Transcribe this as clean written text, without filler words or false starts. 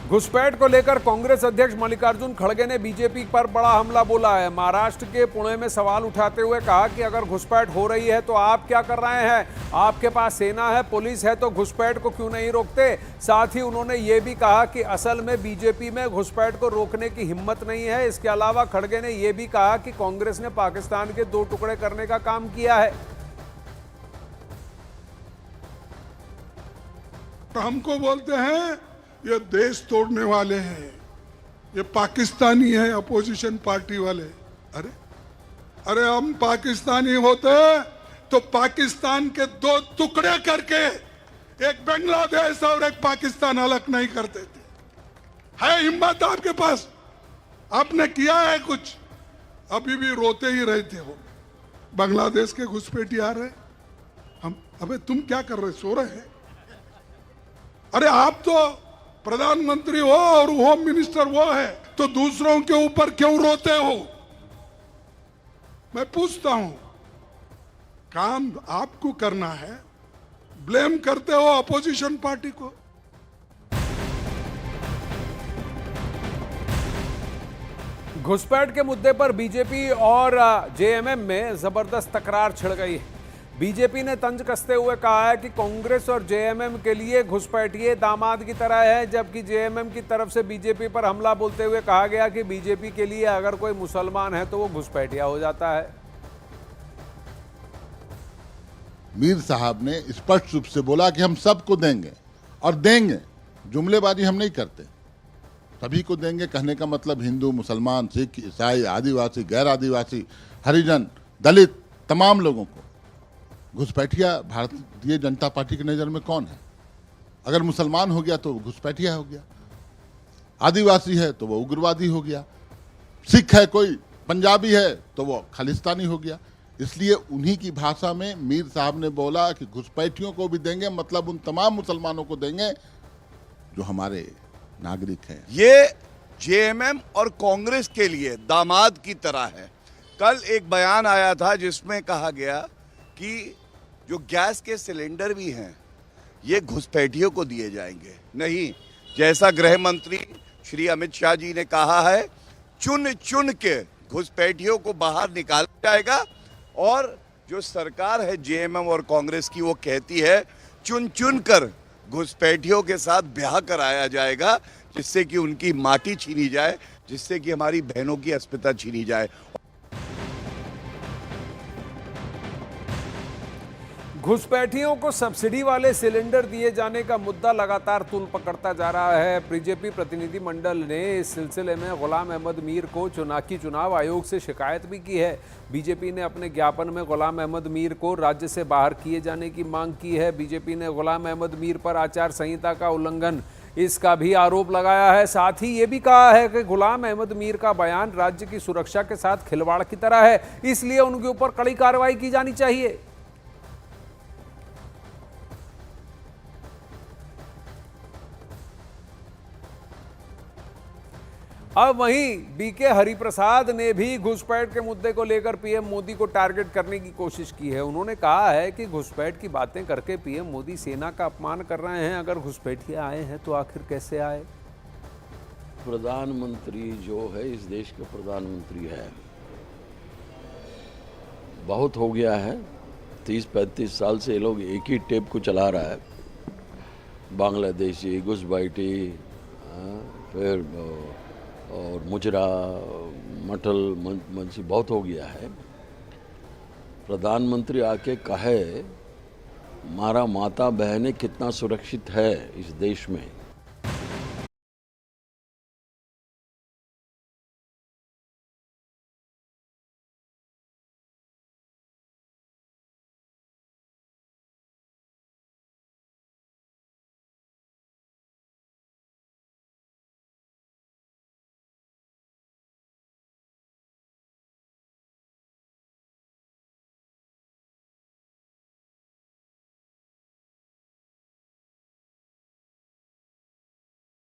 घुसपैठ को लेकर कांग्रेस अध्यक्ष मल्लिकार्जुन खड़गे ने बीजेपी पर बड़ा हमला बोला है। महाराष्ट्र के पुणे में सवाल उठाते हुए कहा कि अगर घुसपैठ हो रही है तो आप क्या कर रहे हैं? आपके पास सेना है, पुलिस है, तो घुसपैठ को क्यों नहीं रोकते? साथ ही उन्होंने ये भी कहा कि असल में बीजेपी में घुसपैठ को रोकने की हिम्मत नहीं है। इसके अलावा खड़गे ने यह भी कहा कि कांग्रेस ने पाकिस्तान के 2 टुकड़े करने का काम किया है। हमको बोलते हैं ये देश तोड़ने वाले हैं, ये पाकिस्तानी है, अपोजिशन पार्टी वाले। अरे हम पाकिस्तानी होते तो पाकिस्तान के 2 टुकड़े करके एक बांग्लादेश और एक पाकिस्तान अलग नहीं करते थे। है हिम्मत आपके पास? आपने किया है कुछ? अभी भी रोते ही रहते हो। बांग्लादेश के घुसपैठी आ रहे, हम अबे तुम क्या कर रहे? सो रहे हैं? अरे आप तो प्रधानमंत्री हो और होम मिनिस्टर वो है, तो दूसरों के ऊपर क्यों रोते हो? मैं पूछता हूं, काम आपको करना है, ब्लेम करते हो अपोजिशन पार्टी को। घुसपैठ के मुद्दे पर बीजेपी और जेएमएम में जबरदस्त तकरार छिड़ गई है। बीजेपी ने तंज कसते हुए कहा है कि कांग्रेस और जेएमएम के लिए घुसपैठिए दामाद की तरह है, जबकि जेएमएम की तरफ से बीजेपी पर हमला बोलते हुए कहा गया कि बीजेपी के लिए अगर कोई मुसलमान है तो वो घुसपैठिया हो जाता है। मीर साहब ने स्पष्ट रूप से बोला कि हम सबको देंगे और देंगे, जुमलेबाजी हम नहीं करते, सभी को देंगे। कहने का मतलब हिंदू, मुसलमान, सिख, ईसाई, आदिवासी, गैर आदिवासी, हरिजन, दलित, तमाम लोगों को। घुसपैठिया भारतीय जनता पार्टी की नज़र में कौन है? अगर मुसलमान हो गया तो वो घुसपैठिया हो गया, आदिवासी है तो वो उग्रवादी हो गया, सिख है कोई, पंजाबी है तो वो खालिस्तानी हो गया। इसलिए उन्हीं की भाषा में मीर साहब ने बोला कि घुसपैठियों को भी देंगे, मतलब उन तमाम मुसलमानों को देंगे जो हमारे नागरिक हैं। ये जेएमएम और कांग्रेस के लिए दामाद की तरह है। कल एक बयान आया था जिसमें कहा गया कि जो गैस के सिलेंडर भी हैं ये घुसपैठियों को दिए जाएंगे। नहीं, जैसा गृह मंत्री श्री अमित शाह जी ने कहा है, चुन चुन के घुसपैठियों को बाहर निकाला जाएगा। और जो सरकार है जेएमएम और कांग्रेस की, वो कहती है चुन चुन कर घुसपैठियों के साथ ब्याह कराया जाएगा, जिससे कि उनकी माटी छीनी जाए, जिससे कि हमारी बहनों की अस्मिता छीनी जाए। घुसपैठियों को सब्सिडी वाले सिलेंडर दिए जाने का मुद्दा लगातार तूल पकड़ता जा रहा है। बीजेपी प्रतिनिधिमंडल ने इस सिलसिले में गुलाम अहमद मीर को चुनाव आयोग से शिकायत भी की है। बीजेपी ने अपने ज्ञापन में गुलाम अहमद मीर को राज्य से बाहर किए जाने की मांग की है। बीजेपी ने गुलाम अहमद मीर पर आचार संहिता का उल्लंघन, इसका भी आरोप लगाया है। साथ ही ये भी कहा है कि गुलाम अहमद मीर का बयान राज्य की सुरक्षा के साथ खिलवाड़ की तरह है, इसलिए उनके ऊपर कड़ी कार्रवाई की जानी चाहिए। अब वहीं बीके हरिप्रसाद ने भी घुसपैठ के मुद्दे को लेकर पीएम मोदी को टारगेट करने की कोशिश की है। उन्होंने कहा है कि घुसपैठ की बातें करके पीएम मोदी सेना का अपमान कर रहे हैं। अगर घुसपैठिए आए हैं तो आखिर कैसे आए? प्रधानमंत्री जो है इस देश के प्रधानमंत्री है, बहुत हो गया है। 30-35 साल से ये लोग एक ही टेप को चला रहा है, बांग्लादेशी, घुसपैठी, फिर और मुजरा, मटल, मंसी, बहुत हो गया है। प्रधानमंत्री आके कहे हमारा माता बहनें कितना सुरक्षित है इस देश में,